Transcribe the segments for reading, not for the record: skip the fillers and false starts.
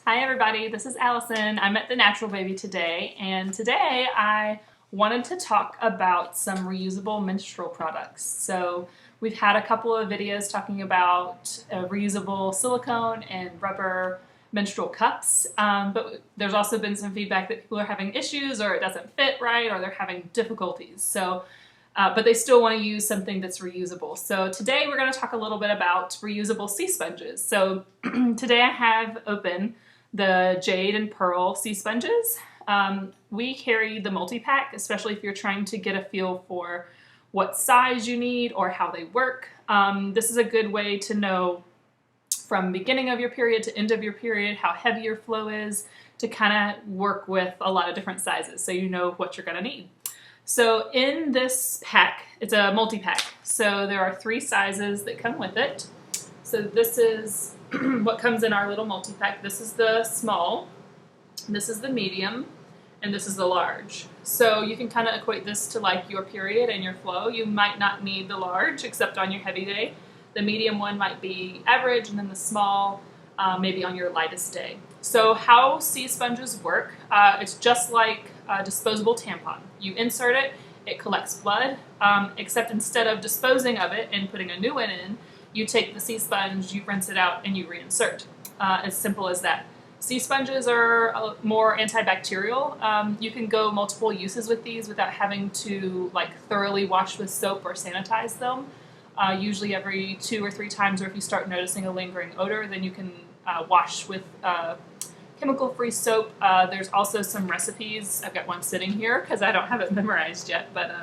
Hi everybody, this is Allison. I'm at the Natural Baby today, and today I wanted to talk about some reusable menstrual products. So we've had a couple of videos talking about reusable silicone and rubber menstrual cups, but there's also been some feedback that people are having issues or it doesn't fit right or they're having difficulties. But they still want to use something that's reusable. So today we're going to talk a little bit about reusable sea sponges. So today I have open the Jade and Pearl Sea Sponges. We carry the multi-pack, especially if you're trying to get a feel for what size you need or how they work. This is a good way to know from beginning of your period to end of your period how heavy your flow is, to kind of work with a lot of different sizes so you know what you're going to need. So in this pack, it's a multi-pack, so there are 3 sizes that come with it. So this is what comes in our little multi-pack. This is the small, this is the medium, and this is the large. So you can kind of equate this to like your period and your flow. You might not need the large except on your heavy day. The medium one might be average, and then the small maybe on your lightest day. So how sea sponges work, it's just like a disposable tampon. You insert it, it collects blood, except instead of disposing of it and putting a new one in, you take the sea sponge, you rinse it out, and you reinsert. As simple as that. Sea sponges are more antibacterial. You can go multiple uses with these without having to thoroughly wash with soap or sanitize them. Usually every 2 or 3 times, or if you start noticing a lingering odor, then you can wash with chemical-free soap. There's also some recipes. I've got one sitting here because I don't have it memorized yet, but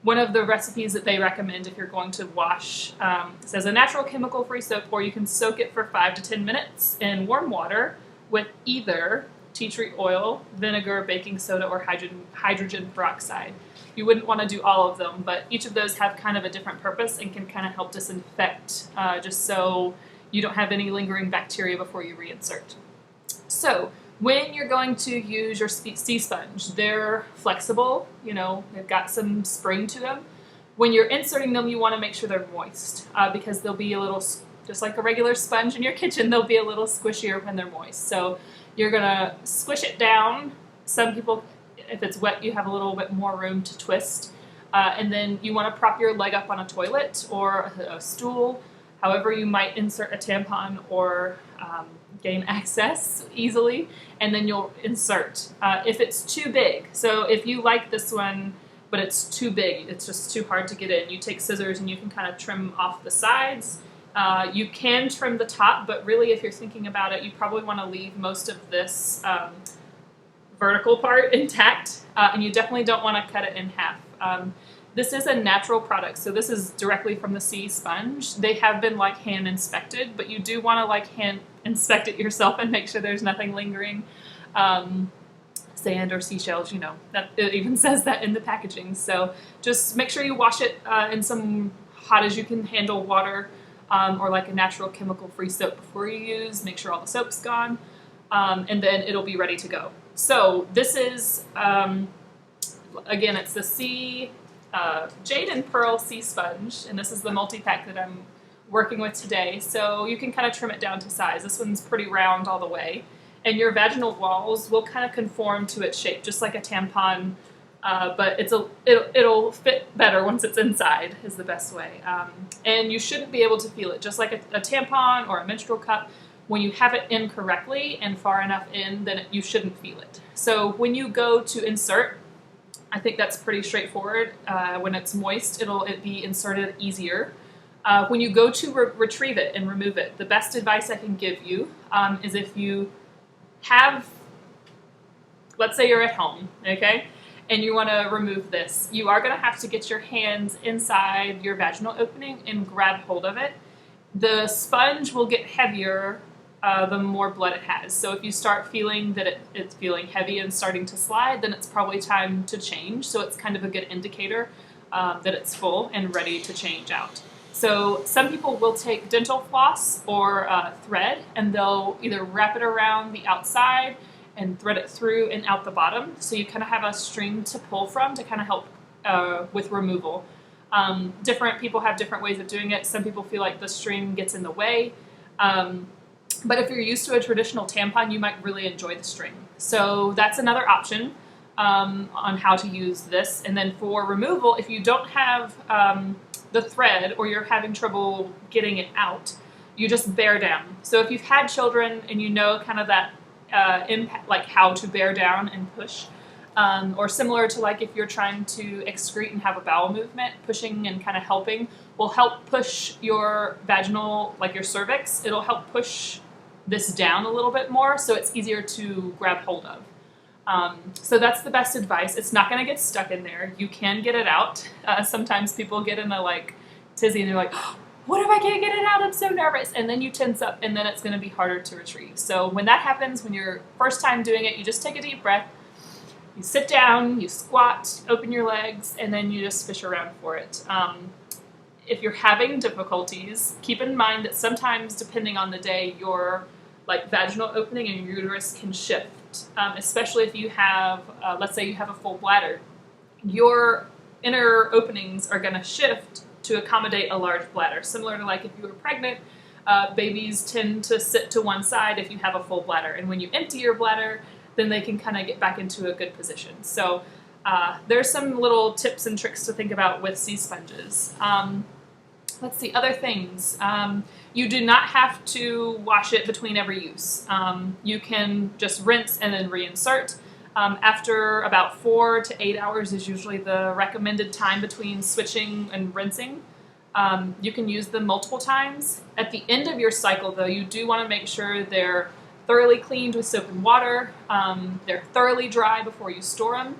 one of the recipes that they recommend if you're going to wash says a natural chemical-free soap, or you can soak it for 5 to 10 minutes in warm water with either tea tree oil, vinegar, baking soda, or hydrogen peroxide. You wouldn't want to do all of them, but each of those have kind of a different purpose and can kind of help disinfect just so you don't have any lingering bacteria before you reinsert. So when you're going to use your sea sponge, they're flexible, they've got some spring to them. When you're inserting them, you want to make sure they're moist because they'll be a little, just like a regular sponge in your kitchen, they'll be a little squishier when they're moist. So you're going to squish it down. Some people, if it's wet, you have a little bit more room to twist. And then you want to prop your leg up on a toilet or a stool, however you might insert a tampon or gain access easily, and then you'll insert. If it's too big, so if you like this one, but it's too big, it's just too hard to get in, you take scissors and you can kind of trim off the sides. You can trim the top, but really if you're thinking about it, you probably want to leave most of this vertical part intact, and you definitely don't want to cut it in half. This is a natural product, so this is directly from the sea sponge. They have been hand inspected, but you do want to hand inspect it yourself and make sure there's nothing lingering. Sand or seashells, that it even says that in the packaging. So just make sure you wash it in some hot as you can handle water, or a natural chemical-free soap before you use. Make sure all the soap's gone, and then it'll be ready to go. So this is, again, it's the Jade and Pearl Sea Sponge, and this is the multi-pack that I'm working with today. So you can kind of trim it down to size. This one's pretty round all the way, and your vaginal walls will kind of conform to its shape, just like a tampon, but it'll fit better once it's inside, is the best way. And you shouldn't be able to feel it, just like a tampon or a menstrual cup. When you have it in correctly and far enough in, then you shouldn't feel it. So when you go to insert, I think that's pretty straightforward. When it's moist, it'll be inserted easier. When you go to retrieve it and remove it, the best advice I can give you is if you have, let's say you're at home, okay, and you want to remove this, you are going to have to get your hands inside your vaginal opening and grab hold of it. The sponge will get heavier the more blood it has. So if you start feeling that it's feeling heavy and starting to slide, then it's probably time to change. So it's kind of a good indicator that it's full and ready to change out. So some people will take dental floss or thread, and they'll either wrap it around the outside and thread it through and out the bottom. So you kind of have a string to pull from to kind of help with removal. Different people have different ways of doing it. Some people feel like the string gets in the way. But if you're used to a traditional tampon, you might really enjoy the string. So that's another option on how to use this. And then for removal, if you don't have the thread or you're having trouble getting it out, you just bear down. So if you've had children and you know kind of that impact, like how to bear down and push, or similar to like if you're trying to excrete and have a bowel movement, pushing and kind of helping will help push your vaginal, like your cervix. It'll help push this down a little bit more so it's easier to grab hold of. So that's the best advice. It's not going to get stuck in there. You can get it out. Sometimes people get in a like tizzy and they're like, oh, what if I can't get it out? I'm so nervous. And then you tense up and then it's going to be harder to retrieve. So when that happens, when you're first time doing it, you just take a deep breath. You sit down, you squat, open your legs, and then you just fish around for it. If you're having difficulties, keep in mind that sometimes, depending on the day, your like vaginal opening and your uterus can shift. Especially if you have, let's say you have a full bladder, your inner openings are going to shift to accommodate a large bladder. Similar to like if you were pregnant, babies tend to sit to one side if you have a full bladder. And when you empty your bladder, then they can kind of get back into a good position. So there's some little tips and tricks to think about with sea sponges. Let's see, other things. You do not have to wash it between every use. You can just rinse and then reinsert. After about 4 to 8 hours is usually the recommended time between switching and rinsing. You can use them multiple times. At the end of your cycle, though, you do want to make sure they're thoroughly cleaned with soap and water. They're thoroughly dry before you store them.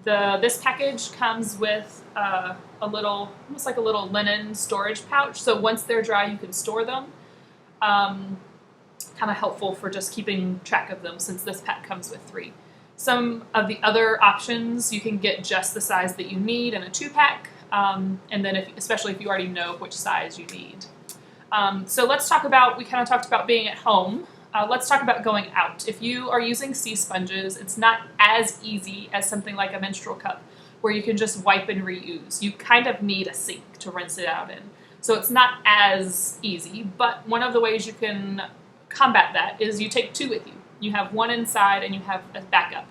This package comes with a little, almost like a little linen storage pouch. So once they're dry, you can store them. Kind of helpful for just keeping track of them since this pack comes with 3. Some of the other options, you can get just the size that you need in a 2-pack. And then especially if you already know which size you need. So let's talk about, we kind of talked about being at home. Let's talk about going out. If you are using sea sponges, it's not as easy as something like a menstrual cup where you can just wipe and reuse. You kind of need a sink to rinse it out in. So it's not as easy, but one of the ways you can combat that is you take 2 with you. You have one inside and you have a backup.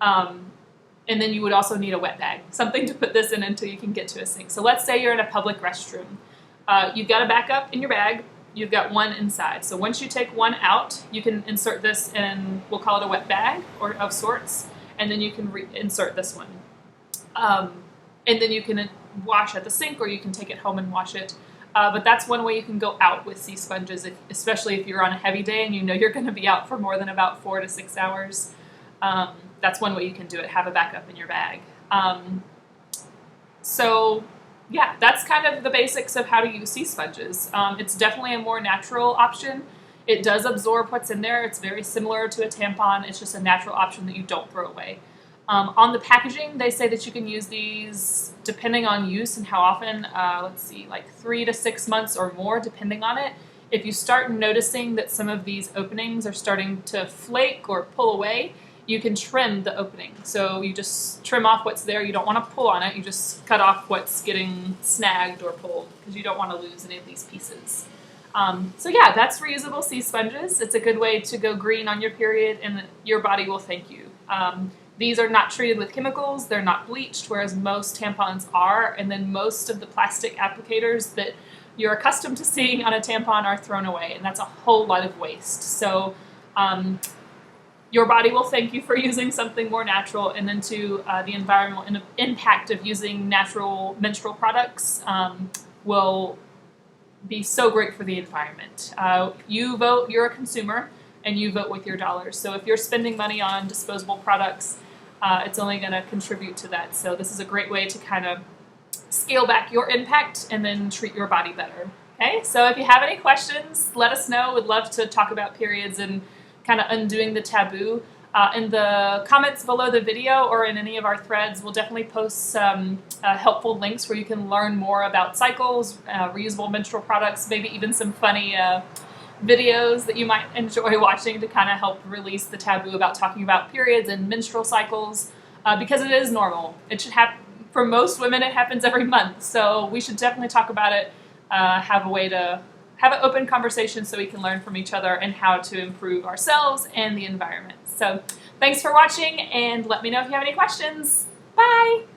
And then you would also need a wet bag, something to put this in until you can get to a sink. So let's say you're in a public restroom. You've got a backup in your bag. You've got one inside. So once you take one out, you can insert this in, we'll call it a wet bag or of sorts, and then you can insert this one. And then you can wash at the sink or you can take it home and wash it. But that's one way you can go out with sea sponges, especially if you're on a heavy day and you know you're going to be out for more than about 4 to 6 hours. That's one way you can do it, have a backup in your bag. So yeah, that's kind of the basics of how to use sea sponges. It's definitely a more natural option. It does absorb what's in there. It's very similar to a tampon. It's just a natural option that you don't throw away. On the packaging, they say that you can use these depending on use and how often, let's see, like 3 to 6 months or more, depending on it. If you start noticing that some of these openings are starting to flake or pull away, you can trim the opening. So you just trim off what's there. You don't want to pull on it. You just cut off what's getting snagged or pulled because you don't want to lose any of these pieces. So yeah, that's reusable sea sponges. It's a good way to go green on your period and your body will thank you. These are not treated with chemicals. They're not bleached, whereas most tampons are. And then most of the plastic applicators that you're accustomed to seeing on a tampon are thrown away. And that's a whole lot of waste. So your body will thank you for using something more natural, and then to the environmental impact of using natural menstrual products will be so great for the environment. You vote, you're a consumer, and you vote with your dollars. So if you're spending money on disposable products, it's only going to contribute to that. So this is a great way to kind of scale back your impact and then treat your body better. Okay, so if you have any questions, let us know. We'd love to talk about periods and kind of undoing the taboo. In the comments below the video or in any of our threads, we'll definitely post some helpful links where you can learn more about cycles, reusable menstrual products, maybe even some funny videos that you might enjoy watching to kind of help release the taboo about talking about periods and menstrual cycles, because it is normal. It should happen, for most women it happens every month, so we should definitely talk about it, have a way to have an open conversation so we can learn from each other and how to improve ourselves and the environment. So thanks for watching, and let me know if you have any questions. Bye!